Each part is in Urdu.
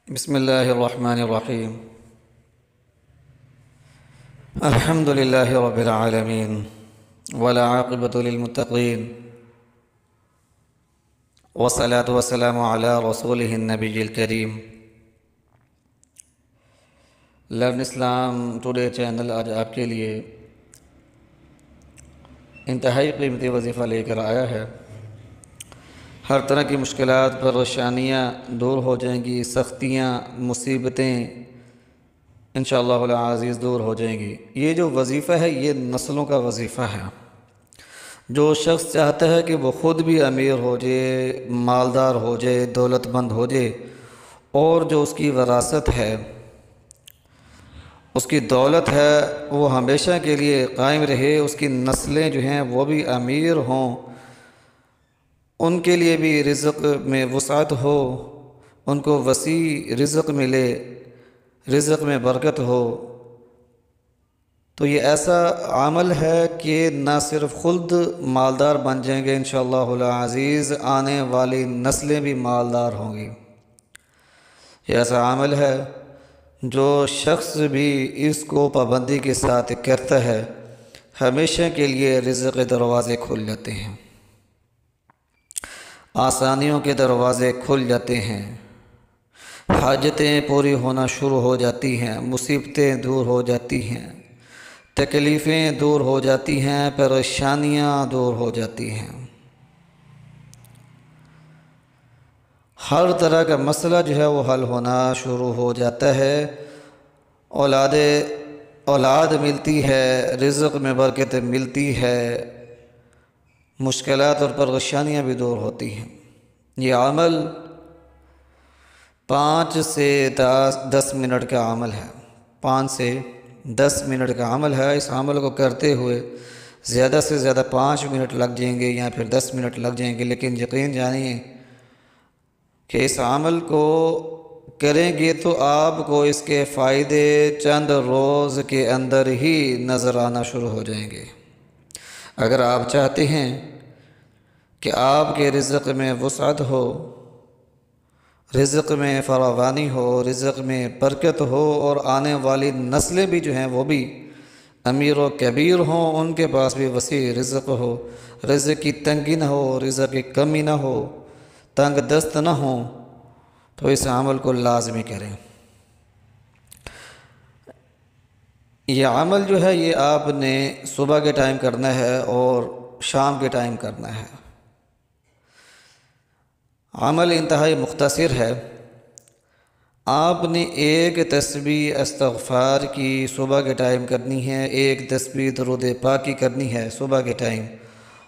بسم اللہ الرحمن الرحیم الحمد للہ رب العالمین والعاقبۃ للمتقین والصلاة والسلام علی رسولہ النبی الکریم۔ لرن اسلام ٹوڈے چینل آج آپ کے لیے انتہائی قیمتی وظیفہ لے کر آیا ہے۔ ہر طرح کی مشکلات پریشانیاں دور ہو جائیں گی، سختیاں مصیبتیں انشاءاللہ العزیز دور ہو جائیں گی۔ یہ جو وظیفہ ہے یہ نسلوں کا وظیفہ ہے۔ جو شخص چاہتا ہے کہ وہ خود بھی امیر ہو جائے، مالدار ہو جائے، دولت مند ہو جائے، اور جو اس کی وراثت ہے، اس کی دولت ہے، وہ ہمیشہ کے لیے قائم رہے، اس کی نسلیں جو ہیں وہ بھی امیر ہوں، ان کے لیے بھی رزق میں وسعت ہو، ان کو وسیع رزق ملے، رزق میں برکت ہو، تو یہ ایسا عمل ہے کہ نہ صرف خود مالدار بن جائیں گے انشاءاللہ العزیز، آنے والی نسلیں بھی مالدار ہوں گی۔ یہ ایسا عمل ہے جو شخص بھی اس کو پابندی کے ساتھ کرتا ہے، ہمیشہ کے لیے رزق کے دروازے کھل جاتے ہیں، آسانیوں کے دروازے کھل جاتے ہیں، حاجتیں پوری ہونا شروع ہو جاتی ہیں، مصیبتیں دور ہو جاتی ہیں، تکلیفیں دور ہو جاتی ہیں، پریشانیاں دور ہو جاتی ہیں۔ ہر طرح کا مسئلہ جو ہے وہ حل ہونا شروع ہو جاتا ہے، اولاد ملتی ہے، رزق میں برکت ملتی ہے، مشکلات اور پریشانیاں بھی دور ہوتی ہیں۔ یہ عمل 5 سے 10 منٹ کا عمل ہے، 5 سے 10 منٹ کا عمل ہے۔ اس عمل کو کرتے ہوئے زیادہ سے زیادہ 5 منٹ لگ جائیں گے یا پھر 10 منٹ لگ جائیں گے، لیکن یقین جانیے کہ اس عمل کو کریں گے تو آپ کو اس کے فائدے چند روز کے اندر ہی نظر آنا شروع ہو جائیں گے۔ اگر آپ چاہتے ہیں کہ آپ کے رزق میں وسعت ہو، رزق میں فراوانی ہو، رزق میں برکت ہو، اور آنے والی نسلیں بھی جو ہیں وہ بھی امیر و کبیر ہوں، ان کے پاس بھی وسیع رزق ہو، رزق کی تنگی نہ ہو، رزق کی کمی نہ ہو، تنگ دست نہ ہوں، تو اس عمل کو لازمی کریں۔ یہ عمل جو ہے یہ آپ نے صبح کے ٹائم کرنا ہے اور شام کے ٹائم کرنا ہے۔ عمل انتہائی مختصر ہے۔ آپ نے ایک تسبیح استغفار کی صبح کے ٹائم کرنی ہے، ایک تسبیح درود پاک کی کرنی ہے صبح کے ٹائم،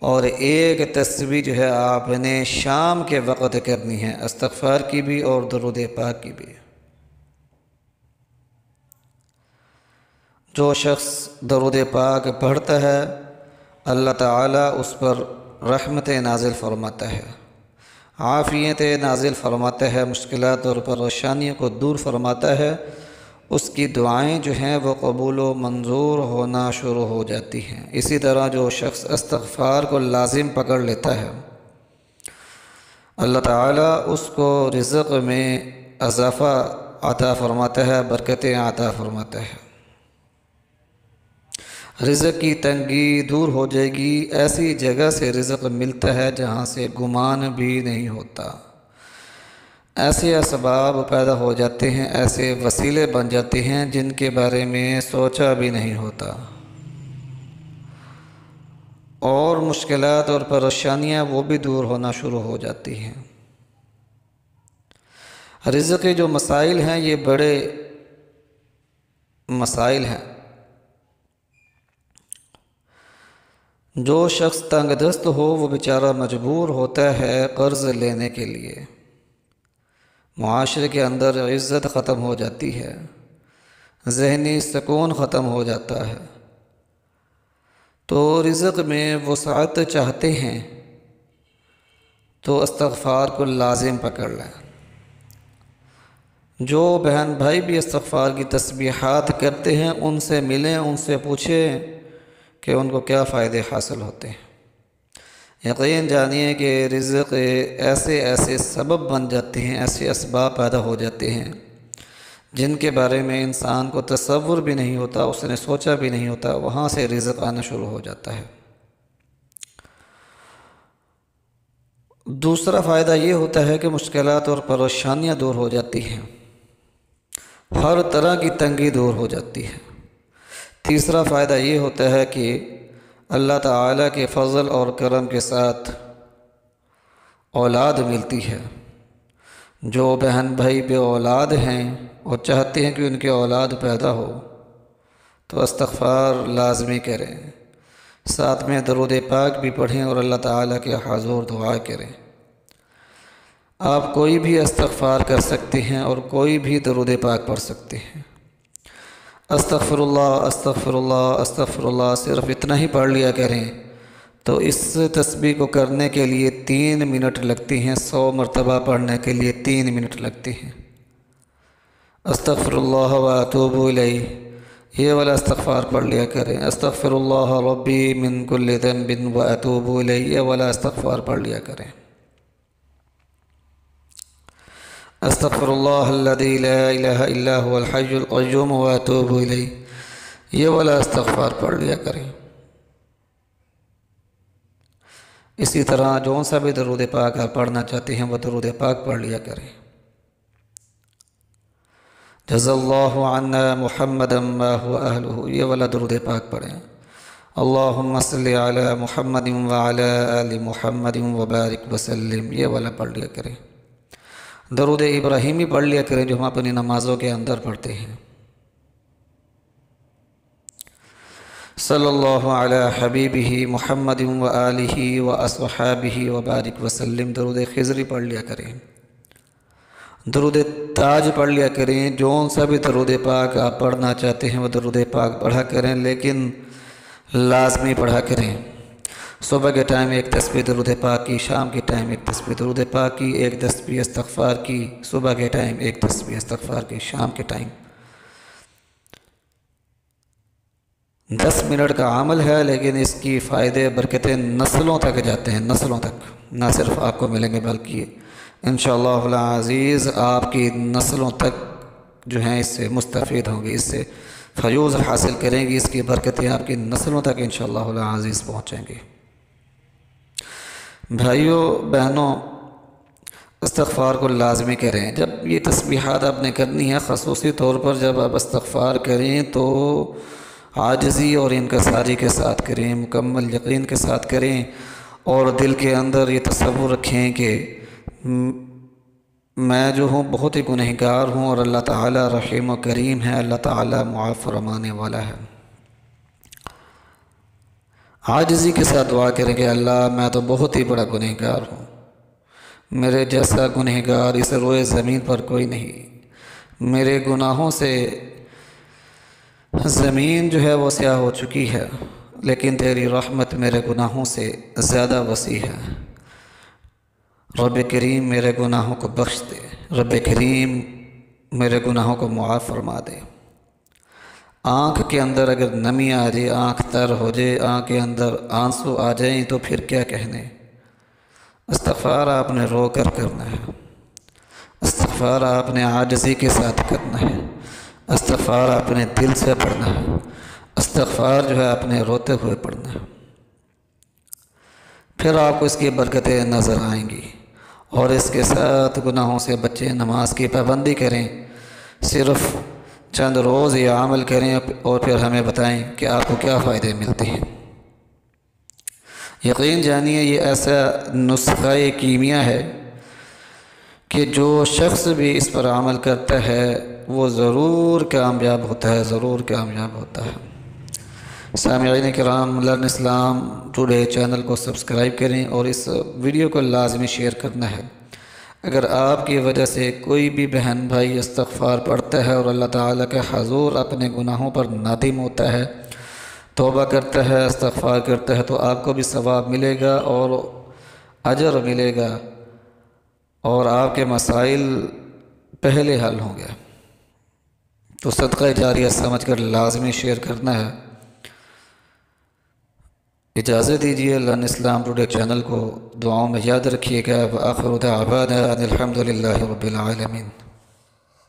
اور ایک تسبیح جو ہے آپ نے شام کے وقت کرنی ہے، استغفار کی بھی اور درود پاک کی بھی۔ جو شخص درود پاک پڑھتا ہے اللہ تعالیٰ اس پر رحمت نازل فرماتا ہے، عافیت نازل فرماتا ہے، مشکلات اور پریشانیوں کو دور فرماتا ہے، اس کی دعائیں جو ہیں وہ قبول و منظور ہونا شروع ہو جاتی ہیں۔ اسی طرح جو شخص استغفار کو لازم پکڑ لیتا ہے اللہ تعالیٰ اس کو رزق میں اضافہ عطا فرماتا ہے، برکتیں عطا فرماتا ہے، رزق کی تنگی دور ہو جائے گی، ایسی جگہ سے رزق ملتا ہے جہاں سے گمان بھی نہیں ہوتا، ایسے اسباب پیدا ہو جاتے ہیں، ایسے وسیلے بن جاتے ہیں جن کے بارے میں سوچا بھی نہیں ہوتا، اور مشکلات اور پریشانیاں وہ بھی دور ہونا شروع ہو جاتی ہیں۔ رزق کے جو مسائل ہیں یہ بڑے مسائل ہیں۔ جو شخص تنگ دست ہو وہ بیچارہ مجبور ہوتا ہے قرض لینے کے لیے، معاشرے کے اندر عزت ختم ہو جاتی ہے، ذہنی سکون ختم ہو جاتا ہے، تو رزق میں وسعت چاہتے ہیں تو استغفار کو لازم پکڑ لیں۔ جو بہن بھائی بھی استغفار کی تسبیحات کرتے ہیں ان سے ملیں، ان سے پوچھیں کہ ان کو کیا فائدے حاصل ہوتے ہیں۔ یقین جانیے کہ رزق ایسے ایسے سبب بن جاتے ہیں، ایسے اسباب پیدا ہو جاتے ہیں جن کے بارے میں انسان کو تصور بھی نہیں ہوتا، اس نے سوچا بھی نہیں ہوتا، وہاں سے رزق آنا شروع ہو جاتا ہے۔ دوسرا فائدہ یہ ہوتا ہے کہ مشکلات اور پریشانیاں دور ہو جاتی ہیں، ہر طرح کی تنگی دور ہو جاتی ہے۔ تیسرا فائدہ یہ ہوتا ہے کہ اللہ تعالیٰ کے فضل اور کرم کے ساتھ اولاد ملتی ہے۔ جو بہن بھائی بے اولاد ہیں اور چاہتے ہیں کہ ان کی اولاد پیدا ہو تو استغفار لازمی کریں، ساتھ میں درود پاک بھی پڑھیں اور اللہ تعالیٰ کے حضور دعا کریں۔ آپ کوئی بھی استغفار کر سکتے ہیں اور کوئی بھی درود پاک پڑھ سکتے ہیں۔ استغفر اللہ استغفر اللہ استغفر اللہ صرف اتنا ہی پڑھ لیا کریں تو اس تسبیح کو کرنے کے لیے 3 منٹ لگتی ہیں، 100 مرتبہ پڑھنے کے لیے 3 منٹ لگتی ہیں۔ استغفر اللہ واتوب الیہ، یہ والا استغفار پڑھ لیا کریں۔ استغفر اللہ ربی من کل ذنب واتوب الیہ، یہ والا استغفار پڑھ لیا کریں۔ استغفر اللہ الذی لا الہ الا هو الحی القیوم واتوب الیہ، یہ والا استغفار پڑھ لیا کریں۔ اسی طرح جو سا بھی درود پاک آپ پڑھنا چاہتے ہیں وہ درود پاک پڑھ لیا کریں۔ جزا اللہ عنا محمدا ما هو اہلہ، یہ والا درود پاک پڑھیں۔ اللہم صلی علی محمد وعلی آل محمد وبارک وسلم، یہ والا پڑھ لیا کریں۔ درود ابراہیمی پڑھ لیا کریں جو ہم اپنی نمازوں کے اندر پڑھتے ہیں۔ صلی اللہ علی حبیبہ محمد وآلہ واصحابہ وبارک وسلم، درود خضری پڑھ لیا کریں۔ درود تاج پڑھ لیا کریں۔ جو سا بھی درود پاک آپ پڑھنا چاہتے ہیں وہ درود پاک پڑھا کریں، لیکن لازمی پڑھا کریں۔ صبح کے ٹائم ایک تسبیح درود پاک کی، شام کے ٹائم ایک تسبیح درود پاک کی، ایک تسبیح استغفار کی، صبح کے ٹائم ایک تسبیح استغفار کی، شام کے ٹائم 10 منٹ کا عمل ہے، لیکن اس کی فائدے برکتیں نسلوں تک جاتے ہیں، نسلوں تک، نہ صرف آپ کو ملیں گے بلکہ انشاءاللہ العزیز آپ کی نسلوں تک جو ہیں اس سے مستفید ہوں گی، اس سے فیوز حاصل کریں گی، اس کی برکتیں آپ کی نسلوں تک انشاءاللہ العزیز پہنچیں گی۔ بھائیوں بہنوں، استغفار کو لازمی کریں۔ جب یہ تسبیحات آپ نے کرنی ہے، خصوصی طور پر جب آپ استغفار کریں تو عاجزی اور انکساری کے ساتھ کریں، مکمل یقین کے ساتھ کریں، اور دل کے اندر یہ تصور رکھیں کہ میں جو ہوں بہت ہی گنہگار ہوں اور اللہ تعالیٰ رحیم و کریم ہے، اللہ تعالیٰ معاف فرمانے والا ہے۔ عاجزی کے ساتھ دعا کریں کہ اللہ میں تو بہت ہی بڑا گنہگار ہوں، میرے جیسا گنہگار اس روئے زمین پر کوئی نہیں، میرے گناہوں سے زمین جو ہے وہ سیاہ ہو چکی ہے، لیکن تیری رحمت میرے گناہوں سے زیادہ وسیع ہے۔ رب کریم میرے گناہوں کو بخش دے، رب کریم میرے گناہوں کو معاف فرما دے۔ آنکھ کے اندر اگر نمی آ جائے، آنکھ تر ہو جائے، آنکھ کے اندر آنسو آ جائیں تو پھر کیا کہنے۔ استغفار آپ نے رو کر کرنا ہے، استغفار آپ نے عاجزی کے ساتھ کرنا ہے، استغفار آپ نے دل سے پڑھنا ہے، استغفار جو ہے آپ نے روتے ہوئے پڑھنا ہے، پھر آپ کو اس کی برکتیں نظر آئیں گی۔ اور اس کے ساتھ گناہوں سے بچیں، نماز کی پابندی کریں، صرف چند روز یہ عمل کریں اور پھر ہمیں بتائیں کہ آپ کو کیا فائدے ملتے ہیں۔ یقین جانیے یہ ایسا نسخہ کیمیا ہے کہ جو شخص بھی اس پر عمل کرتا ہے وہ ضرور کامیاب ہوتا ہے، ضرور کامیاب ہوتا ہے۔ سامعین کرام، لرن اسلام ٹوڈے چینل کو سبسکرائب کریں اور اس ویڈیو کو لازمی شیئر کرنا ہے۔ اگر آپ کی وجہ سے کوئی بھی بہن بھائی استغفار پڑھتا ہے اور اللہ تعالیٰ کے حضور اپنے گناہوں پر نادم ہوتا ہے، توبہ کرتا ہے، استغفار کرتا ہے، تو آپ کو بھی ثواب ملے گا اور اجر ملے گا اور آپ کے مسائل پہلے حل ہوں گے۔ تو صدقہ جاریہ سمجھ کر لازمی شیئر کرنا ہے۔ اجازت دیجیے، لن اسلام ٹوڈے چینل کو دعاؤں میں یاد رکھیے گا۔ وآخر دعوانا ان الحمد للہ رب العالمین۔